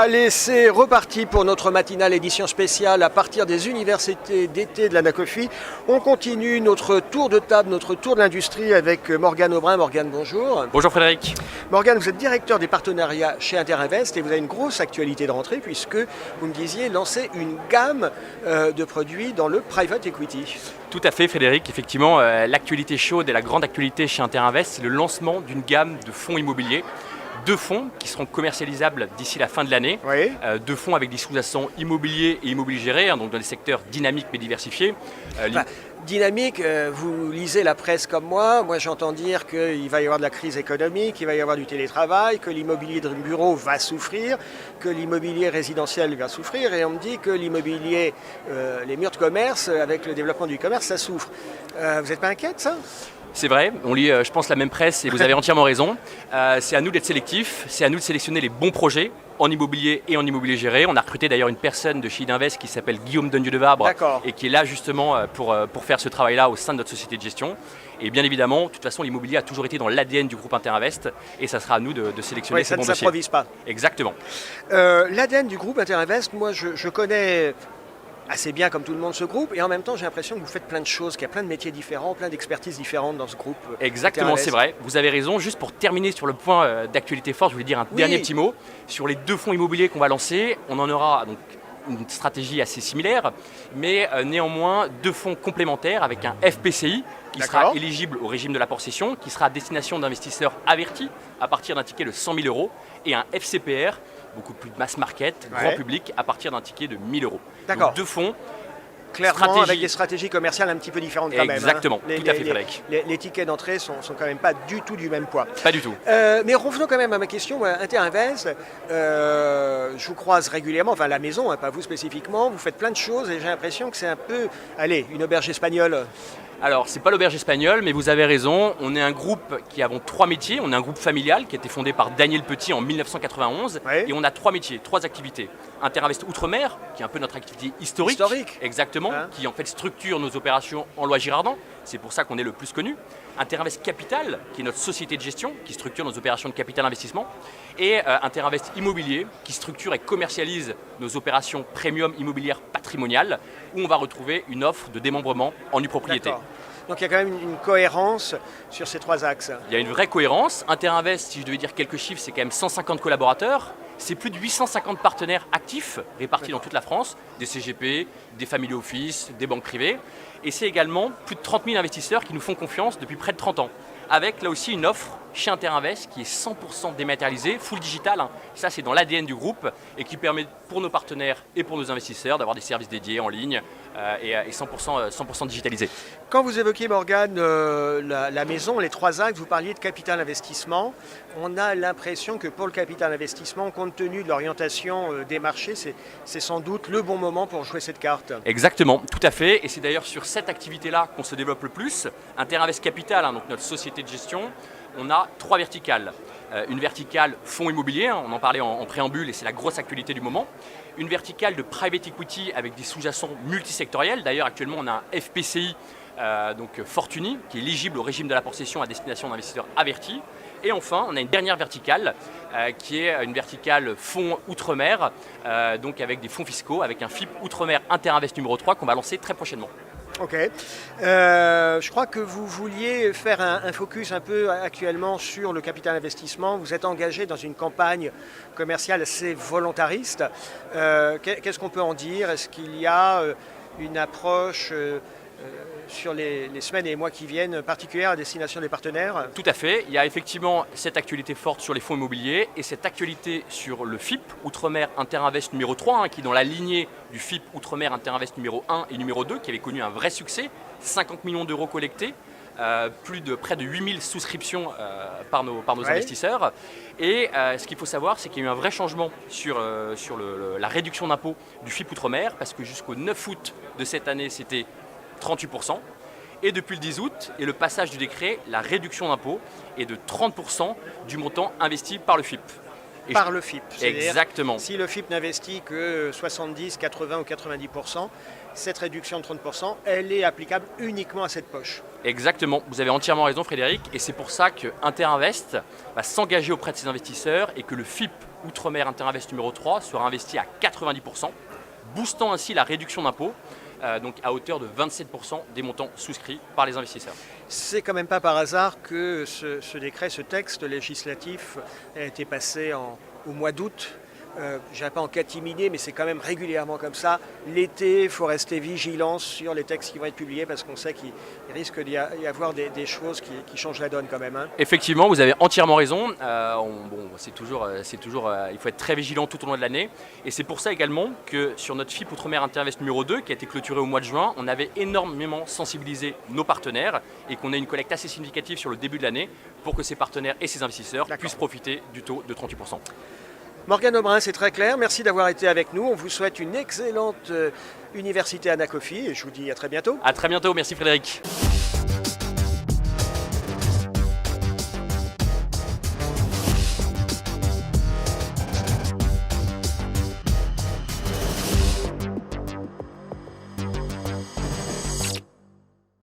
Allez, c'est reparti pour notre matinale édition spéciale à partir des universités d'été de l'Anacofi. On continue notre tour de table, notre tour de l'industrie avec Morgane Aubrin. Morgane, bonjour. Bonjour Frédéric. Morgane, vous êtes directeur des partenariats chez Interinvest et vous avez une grosse actualité de rentrée puisque vous me disiez lancer une gamme de produits dans le private equity. Tout à fait Frédéric, effectivement l'actualité chaude et la grande actualité chez Interinvest, c'est le lancement d'une gamme de fonds immobiliers. Deux fonds qui seront commercialisables d'ici la fin de l'année. Oui. Deux fonds avec des sous-jacents immobiliers et immobiliers gérés, donc dans des secteurs dynamiques mais diversifiés. Dynamique, vous lisez la presse comme moi. Moi, j'entends dire qu'il va y avoir de la crise économique, il va y avoir du télétravail, que l'immobilier de bureau va souffrir, que l'immobilier résidentiel va souffrir. Et on me dit que l'immobilier, les murs de commerce, avec le développement du commerce, ça souffre. Vous n'êtes pas inquiète, ça ? C'est vrai, on lit, je pense, la même presse et vous avez entièrement raison. C'est à nous d'être sélectifs, c'est à nous de sélectionner les bons projets en immobilier et en immobilier géré. On a recruté d'ailleurs une personne de chez Idinvest qui s'appelle Guillaume Dondieu-de-Vabre et qui est là justement pour faire ce travail-là au sein de notre société de gestion. Et bien évidemment, de toute façon, l'immobilier a toujours été dans l'ADN du groupe Interinvest et ça sera à nous de sélectionner ces bons dossiers. Ça ne s'approvise pas. Exactement. L'ADN du groupe Interinvest, moi je connais assez bien comme tout le monde ce groupe et en même temps j'ai l'impression que vous faites plein de choses, qu'il y a plein de métiers différents, plein d'expertises différentes dans ce groupe. Exactement, c'est vrai, vous avez raison. Juste pour terminer sur le point d'actualité forte, je voulais dire un dernier petit mot. Sur les deux fonds immobiliers qu'on va lancer, on en aura donc une stratégie assez similaire, mais néanmoins deux fonds complémentaires avec un FPCI qui sera éligible au régime de l'apport cession, qui sera à destination d'investisseurs avertis à partir d'un ticket de 100 000 euros et un FCPR, beaucoup plus de mass market, grand public, à partir d'un ticket de 1 000 euros. D'accord. Donc deux fonds. Clairement, avec des stratégies commerciales un petit peu différentes quand même. Exactement, tout à fait Frédéric. Les tickets d'entrée sont quand même pas du tout du même poids. Pas du tout. Mais revenons quand même à ma question. Interinvest, je vous croise régulièrement, enfin la maison, pas vous spécifiquement, vous faites plein de choses et j'ai l'impression que c'est un peu, allez, une auberge espagnole. Alors, c'est pas l'auberge espagnole, mais vous avez raison. On est un groupe qui avons trois métiers. On est un groupe familial qui a été fondé par Daniel Petit en 1991. Et on a trois métiers, trois activités. Interinvest Outre-mer, qui est un peu notre activité historique. Exactement, qui en fait structure nos opérations en Loire-Girardin. C'est pour ça qu'on est le plus connu. Interinvest Capital, qui est notre société de gestion, qui structure nos opérations de capital investissement. Et Interinvest Immobilier, qui structure et commercialise nos opérations premium immobilières patrimoniales, où on va retrouver une offre de démembrement en nue propriété. Donc il y a quand même une cohérence sur ces trois axes. Il y a une vraie cohérence. Interinvest, si je devais dire quelques chiffres, c'est quand même 150 collaborateurs. C'est plus de 850 partenaires actifs répartis dans toute la France, des CGP, des family office, des banques privées. Et c'est également plus de 30 000 investisseurs qui nous font confiance depuis près de 30 ans. Avec là aussi une offre chez Interinvest qui est 100% dématérialisée, full digital. Ça, c'est dans l'ADN du groupe et qui permet pour nos partenaires et pour nos investisseurs d'avoir des services dédiés en ligne et 100% digitalisés. Quand vous évoquiez, Morgane, la maison, les trois axes, vous parliez de capital investissement. On a l'impression que pour le capital investissement, compte tenu de l'orientation des marchés, c'est sans doute le bon moment pour jouer cette carte. Exactement, tout à fait. Et c'est d'ailleurs sur cette activité-là qu'on se développe le plus. Interinvest Capital, donc notre société de gestion, on a trois verticales. Une verticale fonds immobiliers, on en parlait en préambule et c'est la grosse actualité du moment. Une verticale de private equity avec des sous-jacents multisectoriels. D'ailleurs, actuellement, on a un FPCI, donc Fortuny, qui est éligible au régime de l'apport cession à destination d'investisseurs avertis. Et enfin, on a une dernière verticale qui est une verticale fonds outre-mer, donc avec des fonds fiscaux, avec un FIP outre-mer Interinvest numéro 3 qu'on va lancer très prochainement. Ok. Je crois que vous vouliez faire un focus un peu actuellement sur le capital investissement. Vous êtes engagé dans une campagne commerciale assez volontariste. Qu'est-ce qu'on peut en dire ? Est-ce qu'il y a une approche sur les semaines et les mois qui viennent particulière à destination des partenaires ? Tout à fait. Il y a effectivement cette actualité forte sur les fonds immobiliers et cette actualité sur le FIP, Outre-mer Interinvest numéro 3, qui est dans la lignée du FIP Outre-mer Interinvest numéro 1 et numéro 2, qui avait connu un vrai succès, 50 millions d'euros collectés, près de 8000 souscriptions par nos investisseurs. Et ce qu'il faut savoir, c'est qu'il y a eu un vrai changement sur la réduction d'impôt du FIP Outre-mer, parce que jusqu'au 9 août de cette année, c'était 38%. Et depuis le 10 août et le passage du décret, la réduction d'impôt est de 30% du montant investi par le FIP. par le FIP. Exactement. Si le FIP n'investit que 70, 80 ou 90%, cette réduction de 30%, elle est applicable uniquement à cette poche. Exactement, vous avez entièrement raison Frédéric, et c'est pour ça que Interinvest va s'engager auprès de ses investisseurs et que le FIP Outre-mer Interinvest numéro 3 sera investi à 90%, boostant ainsi la réduction d'impôt, donc à hauteur de 27% des montants souscrits par les investisseurs. C'est quand même pas par hasard que ce décret, ce texte législatif a été passé au mois d'août. Je dirais pas en catimini, mais c'est quand même régulièrement comme ça. L'été, il faut rester vigilant sur les textes qui vont être publiés parce qu'on sait qu'il risque d'y avoir des choses qui changent la donne quand même. Hein. Effectivement, vous avez entièrement raison. C'est toujours, il faut être très vigilant tout au long de l'année. Et c'est pour ça également que sur notre FIP Outre-mer Interinvest numéro 2, qui a été clôturé au mois de juin, on avait énormément sensibilisé nos partenaires et qu'on ait une collecte assez significative sur le début de l'année pour que ces partenaires et ces investisseurs puissent profiter du taux de 38%. Morgane Aubrin, c'est très clair. Merci d'avoir été avec nous. On vous souhaite une excellente université Anacofi et je vous dis à très bientôt. À très bientôt. Merci Frédéric.